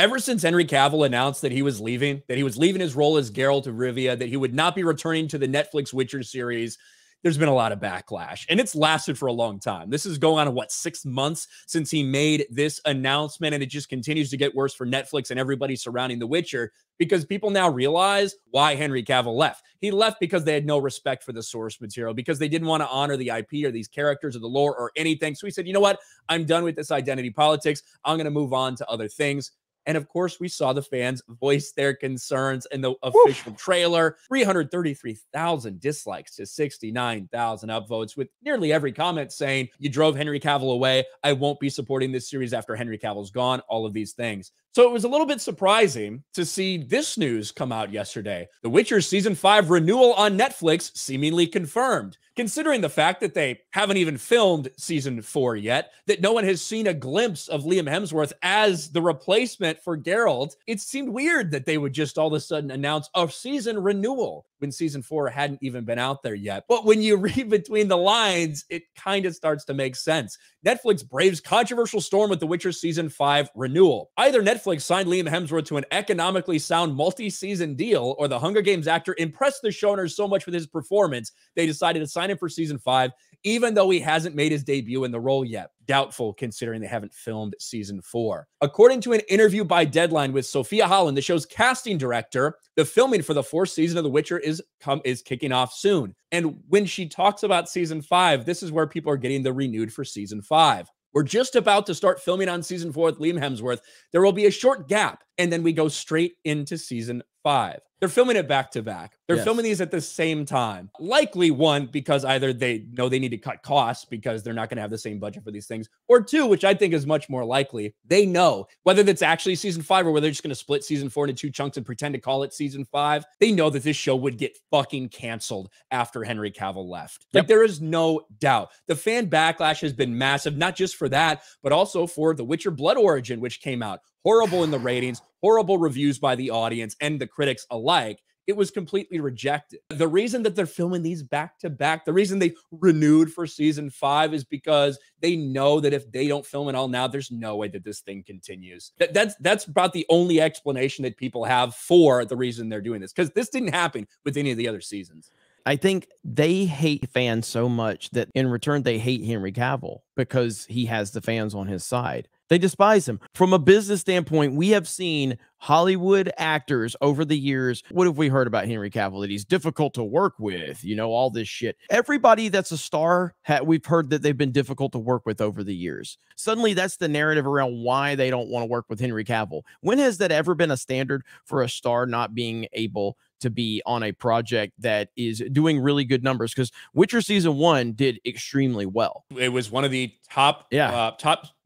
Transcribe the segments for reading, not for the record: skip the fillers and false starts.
Ever since Henry Cavill announced that he was leaving his role as Geralt of Rivia, that he would not be returning to the Netflix Witcher series, there's been a lot of backlash, and it's lasted for a long time. This is going on, what, 6 months since he made this announcement, and it just continues to get worse for Netflix and everybody surrounding The Witcher, because people now realize why Henry Cavill left. He left because they had no respect for the source material, because they didn't want to honor the IP or these characters or the lore or anything. So he said, you know what? I'm done with this identity politics. I'm going to move on to other things. And of course, we saw the fans voice their concerns in the official trailer. 333,000 dislikes to 69,000 upvotes, with nearly every comment saying, you drove Henry Cavill away. I won't be supporting this series after Henry Cavill's gone. All of these things. So it was a little bit surprising to see this news come out yesterday. The Witcher Season 5 renewal on Netflix seemingly confirmed. Considering the fact that they haven't even filmed Season 4 yet, that no one has seen a glimpse of Liam Hemsworth as the replacement for Geralt, it seemed weird that they would just all of a sudden announce a season renewal when Season 4 hadn't even been out there yet. But when you read between the lines, it kind of starts to make sense. Netflix braves controversial storm with The Witcher Season 5 renewal. Either Netflix signed Liam Hemsworth to an economically sound multi-season deal, or the Hunger Games actor impressed the showrunners so much with his performance, they decided to sign him for Season 5, even though he hasn't made his debut in the role yet. Doubtful, considering they haven't filmed Season 4. According to an interview by Deadline with Sophia Holland, the show's casting director, the filming for the 4th season of The Witcher is kicking off soon. And when she talks about Season 5, this is where people are getting the renewed for Season 5. We're just about to start filming on Season 4 with Liam Hemsworth. There will be a short gap, and then we go straight into Season 5. They're filming it back to back. They're filming these at the same time. Likely, one, because either they know they need to cut costs because they're not going to have the same budget for these things, or two, which I think is much more likely, they know whether that's actually Season 5 or whether they're just going to split Season 4 into 2 chunks and pretend to call it Season 5. They know that this show would get fucking canceled after Henry Cavill left. Like, there is no doubt. The fan backlash has been massive, not just for that, but also for The Witcher Blood Origin, which came out. Horrible in the ratings, horrible reviews by the audience and the critics alike. It was completely rejected. The reason that they're filming these back to back, the reason they renewed for Season 5 is because they know that if they don't film it all now, there's no way that this thing continues. That's about the only explanation that people have for the reason they're doing this, because this didn't happen with any of the other seasons. I think they hate fans so much that in return, they hate Henry Cavill because he has the fans on his side. They despise him. From a business standpoint, we have seen Hollywood actors over the years. What have we heard about Henry Cavill? That he's difficult to work with, you know, all this shit. Everybody that's a star, we've heard that they've been difficult to work with over the years. Suddenly, that's the narrative around why they don't want to work with Henry Cavill. When has that ever been a standard for a star not being able to be on a project that is doing really good numbers? Because Witcher Season 1 did extremely well. It was one of the top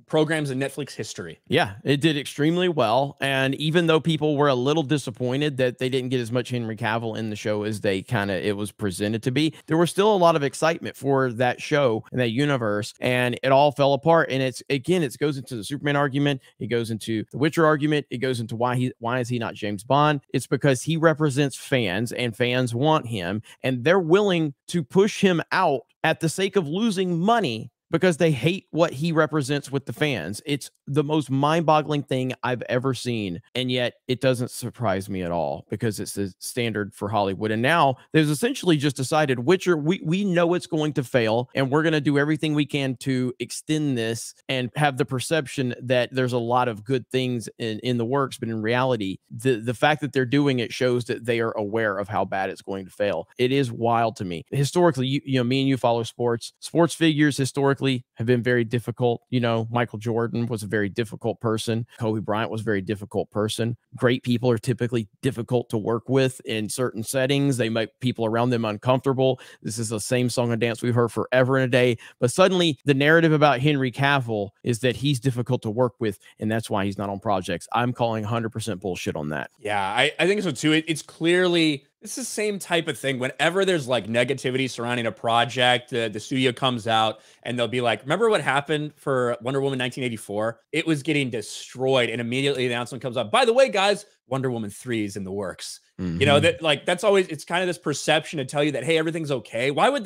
programs in Netflix history. Yeah, it did extremely well. And even though people were a little disappointed that they didn't get as much Henry Cavill in the show as it was presented to be, there was still a lot of excitement for that show and that universe, and it all fell apart. And it goes into the Superman argument. It goes into the Witcher argument. It goes into why is he not James Bond? It's because he represents fans, and fans want him, and they're willing to push him out at the sake of losing money because they hate what he represents with the fans. It's the most mind-boggling thing I've ever seen, and yet it doesn't surprise me at all because it's the standard for Hollywood. And now there's essentially just decided Witcher, we know it's going to fail, and we're going to do everything we can to extend this and have the perception that there's a lot of good things in the works, but in reality, the fact that they're doing it shows that they are aware of how bad it's going to fail. It is wild to me. Historically, you know, me and you follow sports. Sports figures historically have been very difficult. You know, Michael Jordan was a very difficult person. Kobe Bryant was a very difficult person. Great people are typically difficult to work with in certain settings. They make people around them uncomfortable. This is the same song and dance we've heard forever and a day. But suddenly the narrative about Henry Cavill is that he's difficult to work with, and that's why he's not on projects. I'm calling 100% bullshit on that. Yeah, I think so too. It's clearly, it's the same type of thing. Whenever there's like negativity surrounding a project, the studio comes out and they'll be like, remember what happened for Wonder Woman 1984? It was getting destroyed. And immediately the announcement comes up, by the way, guys, Wonder Woman 3 is in the works. You know, Mhm. that like that's always it's kind of this perception to tell you that hey, everything's okay. Why would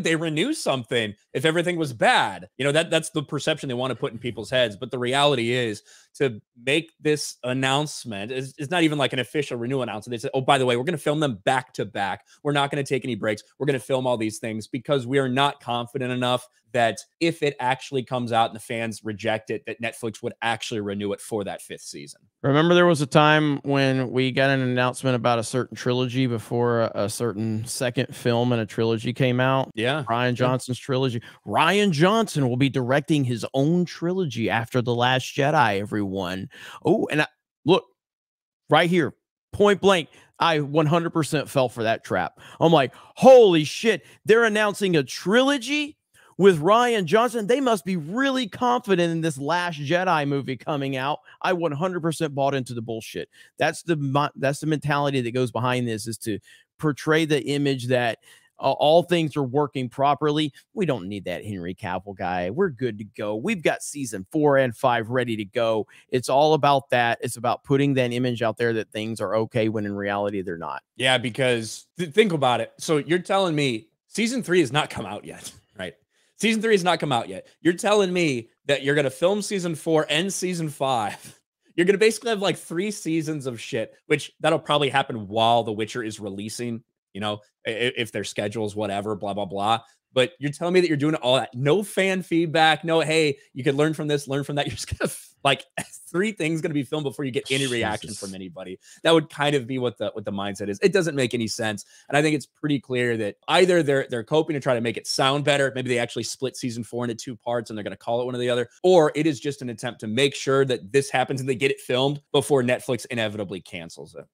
they renew something if everything was bad? You know, that's the perception they want to put in people's heads. But the reality is to make this announcement is not even like an official renewal announcement. They said, oh, by the way, we're going to film them back to back. We're not going to take any breaks. We're going to film all these things because we are not confident enough that if it actually comes out and the fans reject it, that Netflix would actually renew it for that 5th season. Remember there was a time when we got an announcement about a certain trilogy before a certain second film in a trilogy came out? Yeah. Rian Johnson's trilogy. Rian Johnson will be directing his own trilogy after The Last Jedi, everyone. Oh, and look, right here, point blank, I 100% fell for that trap. I'm like, holy shit, they're announcing a trilogy with Rian Johnson. They must be really confident in this Last Jedi movie coming out. I 100% bought into the bullshit. That's the mentality that goes behind this, is to portray the image that all things are working properly. We don't need that Henry Cavill guy. We're good to go. We've got season 4 and 5 ready to go. It's all about that. It's about putting that image out there that things are okay when in reality they're not. Yeah, because think about it. So you're telling me season 3 has not come out yet, right? Season 3 has not come out yet. You're telling me that you're going to film season 4 and season 5. You're going to basically have like 3 seasons of shit, which that'll probably happen while The Witcher is releasing, you know, if their schedules, whatever, blah, blah, blah. But you're telling me that you're doing all that. No fan feedback. No, hey, you could learn from this, learn from that. You're just going to like 3 things going to be filmed before you get any reaction from anybody. That would kind of be what the mindset is. It doesn't make any sense. And I think it's pretty clear that either they're coping to try to make it sound better. Maybe they actually split season 4 into 2 parts and they're going to call it one or the other, or it is just an attempt to make sure that this happens and they get it filmed before Netflix inevitably cancels it.